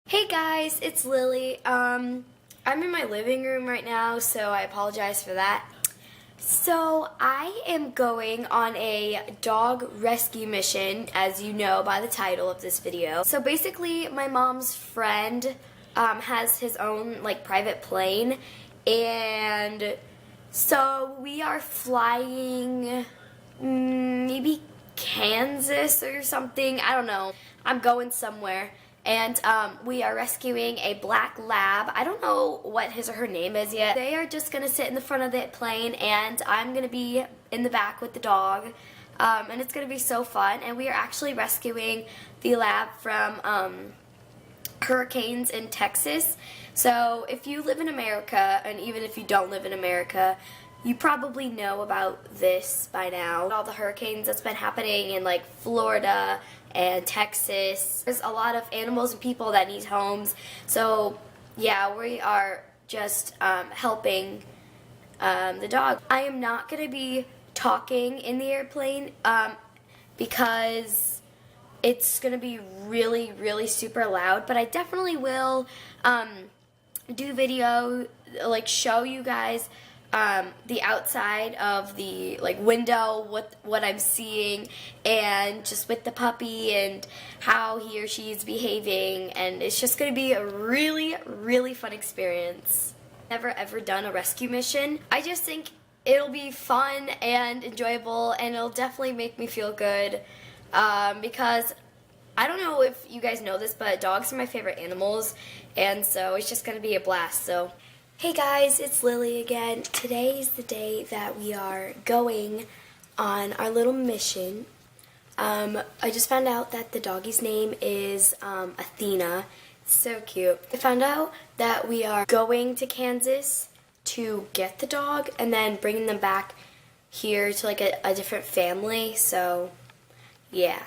Hey guys, it's Lily. I'm in my living room right now, so I apologize for that. So I am going on a dog rescue mission, as you know by the title of this video. So basically, my mom's friend has his own private plane, and so we are flying maybe Kansas or something. I don't know. I'm going somewhere. And we are rescuing a black lab. I don't know what his or her name is yet. They are just going to sit in the front of the plane, and I'm going to be in the back with the dog. And it's going to be so fun. And we are actually rescuing the lab from hurricanes in Texas. So if you live in America, and even if you don't live in America, you probably know about this by now. All the hurricanes that's been happening in Florida and Texas. There's a lot of animals and people that need homes. So yeah, we are just helping the dog. I am not going to be talking in the airplane because it's going to be really, really super loud. But I definitely will do video, show you guys the outside of the window, what I'm seeing, and just with the puppy and how he or she is behaving, and it's just going to be a really, really fun experience. Never ever done a rescue mission. I just think it'll be fun and enjoyable, and it'll definitely make me feel good because I don't know if you guys know this, but dogs are my favorite animals, and so it's just going to be a blast. So hey guys, it's Lily again. Today is the day that we are going on our little mission. I just found out that the doggy's name is Athena. So cute. I found out that we are going to Kansas to get the dog and then bringing them back here to a different family. So yeah.